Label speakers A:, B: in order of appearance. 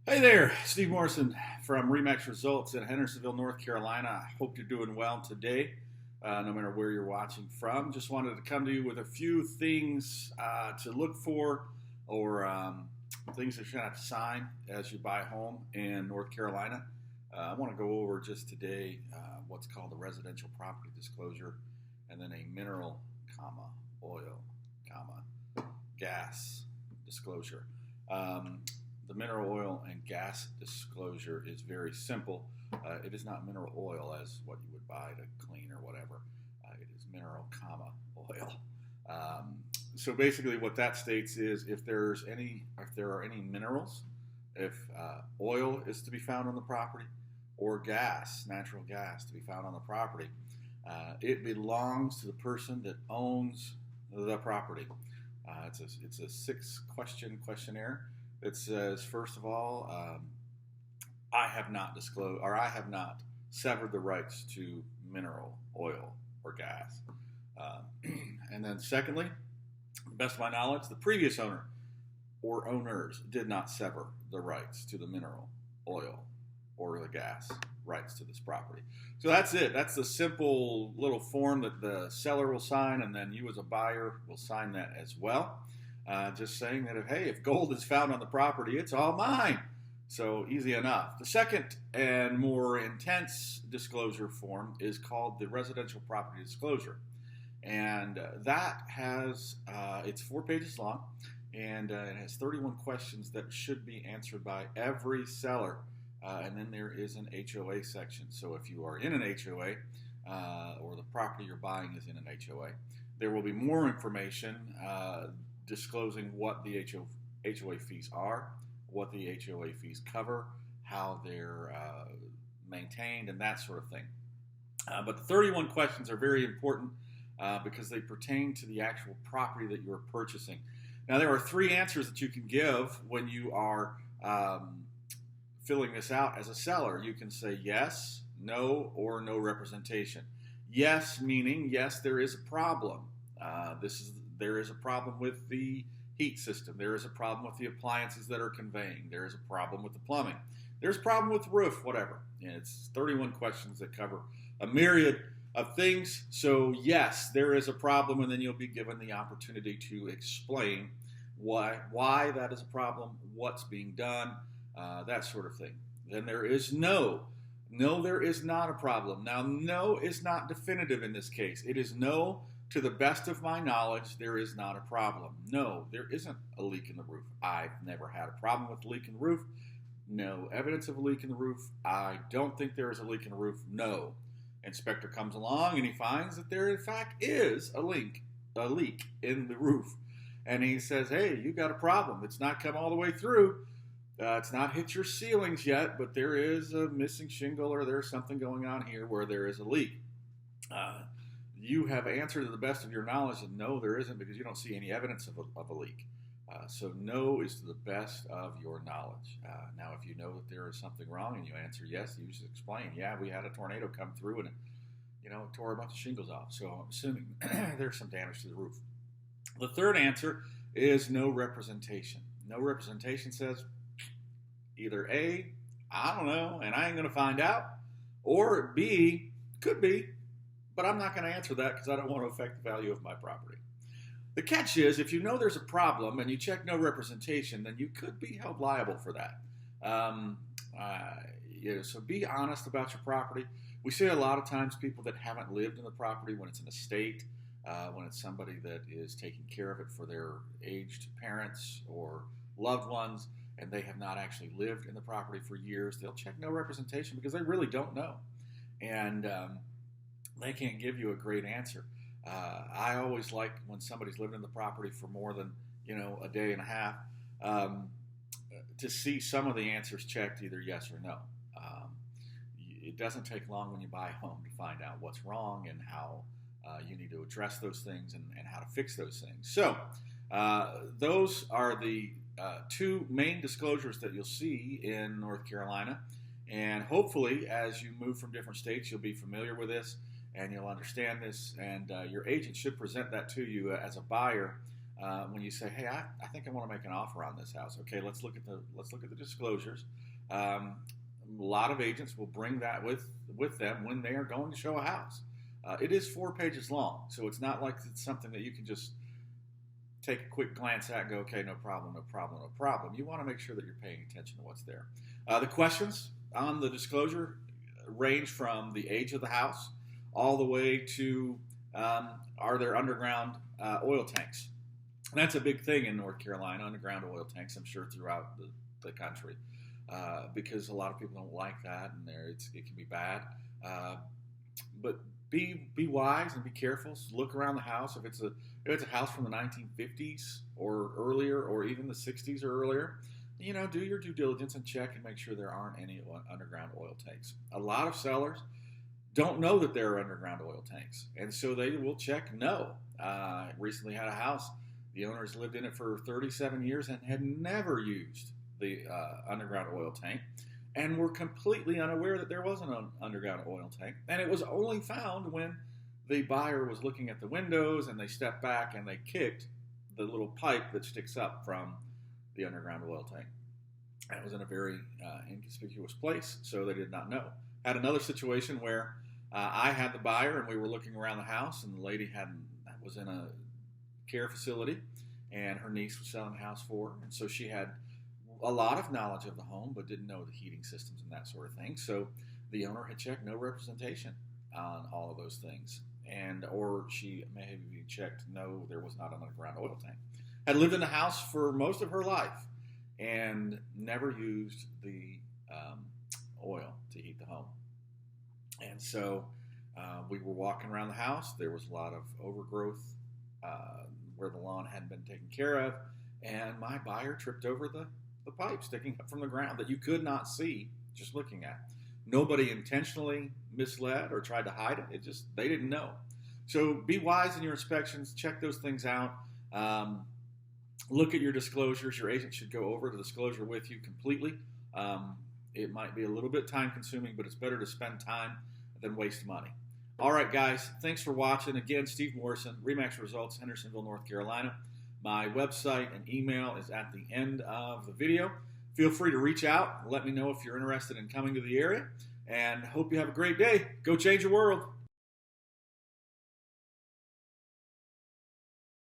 A: Hey there, Steve Morrison from Remax Results in Hendersonville, North Carolina. I hope you're doing well today, no matter where you're watching from. Just wanted to come to you with a few things to look for or things that you have to sign as you buy a home in North Carolina. I want to go over just today what's called a residential property disclosure and then a mineral, oil, gas disclosure. The mineral oil and gas disclosure is very simple. It is not mineral oil as what you would buy to clean or whatever. It is mineral, oil. So basically, what that states is if there are any minerals, if oil is to be found on the property, or gas, natural gas, to be found on the property, it belongs to the person that owns the property. It's a 6-question questionnaire. It says, first of all, I have not disclosed or I have not severed the rights to mineral oil or gas. And then secondly, to the best of my knowledge, the previous owner or owners did not sever the rights to the mineral oil or the gas rights to this property. So that's it. That's the simple little form that the seller will sign, and then you as a buyer will sign that as well. Just saying that if gold is found on the property, it's all mine. So easy enough. The second and more intense disclosure form is called the residential property disclosure. And that has, it's 4 pages long, and it has 31 questions that should be answered by every seller. And then there is an HOA section. So if you are in an HOA, or the property you're buying is in an HOA, there will be more information disclosing what the HOA fees are, what the HOA fees cover, how they're maintained, and that sort of thing. But the 31 questions are very important because they pertain to the actual property that you're purchasing. Now, there are 3 answers that you can give when you are filling this out as a seller. You can say yes, no, or no representation. Yes, meaning yes, there is a problem. There is a problem with the heat system. There is a problem with the appliances that are conveying. There is a problem with the plumbing. There's a problem with the roof, whatever. And it's 31 questions that cover a myriad of things. So yes, there is a problem, and then you'll be given the opportunity to explain why that is a problem, what's being done, that sort of thing. Then there is no. No, there is not a problem. Now, no is not definitive in this case. It is no. To the best of my knowledge, there is not a problem. No, there isn't a leak in the roof. I've never had a problem with a leak in the roof. No evidence of a leak in the roof. I don't think there is a leak in the roof. No. Inspector comes along and he finds that there in fact is a leak in the roof. And he says, hey, you got a problem. It's not come all the way through. It's not hit your ceilings yet, but there is a missing shingle or there's something going on here where there is a leak. You have answered to the best of your knowledge that no, there isn't, because you don't see any evidence of a leak. So no is to the best of your knowledge. Now, if you know that there is something wrong and you answer yes, you just explain, yeah, we had a tornado come through and it tore a bunch of shingles off. So I'm assuming there's some damage to the roof. The third answer is no representation. No representation says either A, I don't know, and I ain't going to find out, or B, could be, but I'm not going to answer that because I don't want to affect the value of my property. The catch is, if you know there's a problem and you check no representation, then you could be held liable for that. So be honest about your property. We see a lot of times people that haven't lived in the property when it's an estate, when it's somebody that is taking care of it for their aged parents or loved ones, and they have not actually lived in the property for years. They'll check no representation because they really don't know. And they can't give you a great answer. I always like when somebody's lived in the property for more than a day and a half to see some of the answers checked, either yes or no. It doesn't take long when you buy a home to find out what's wrong and how you need to address those things and how to fix those things. So those are the 2 main disclosures that you'll see in North Carolina. And hopefully, as you move from different states, you'll be familiar with this and you'll understand this. And your agent should present that to you as a buyer when you say, "Hey, I think I want to make an offer on this house." Okay, let's look at the disclosures. A lot of agents will bring that with them when they are going to show a house. It is 4 pages long, so it's not like it's something that you can just take a quick glance at and go, "Okay, no problem, no problem, no problem." You want to make sure that you're paying attention to what's there. The questions on the disclosure range from the age of the house all the way to are there underground oil tanks? And that's a big thing in North Carolina, underground oil tanks, I'm sure throughout the country, because a lot of people don't like that, and it can be bad. But be wise and be careful. Look around the house. If it's a house from the 1950s or earlier, or even the 60s or earlier, do your due diligence and check and make sure there aren't any underground oil tanks. A lot of sellers don't know that there are underground oil tanks, and so they will check no. Recently had a house. The owners lived in it for 37 years and had never used the underground oil tank, and were completely unaware that there was an underground oil tank. And it was only found when the buyer was looking at the windows and they stepped back and they kicked the little pipe that sticks up from the underground oil tank. And it was in a very inconspicuous place, so they did not know. Had another situation where I had the buyer and we were looking around the house, and the lady was in a care facility, and her niece was selling the house for her, and so she had a lot of knowledge of the home but didn't know the heating systems and that sort of thing. So the owner had checked no representation on all of those things, or she may have even checked no, there was not an underground oil tank. Had lived in the house for most of her life and never used the oil to heat the home. And so we were walking around the house. There was a lot of overgrowth where the lawn hadn't been taken care of, and my buyer tripped over the pipe sticking up from the ground that you could not see just looking at. Nobody intentionally misled or tried to hide it. They didn't know. So be wise in your inspections. Check those things out. Look at your disclosures. Your agent should go over the disclosure with you completely. It might be a little bit time consuming, but it's better to spend time than waste money. All right, guys, thanks for watching. Again, Steve Morrison, RE/MAX Results, Hendersonville, North Carolina. My website and email is at the end of the video. Feel free to reach out and let me know if you're interested in coming to the area. And hope you have a great day. Go change your world.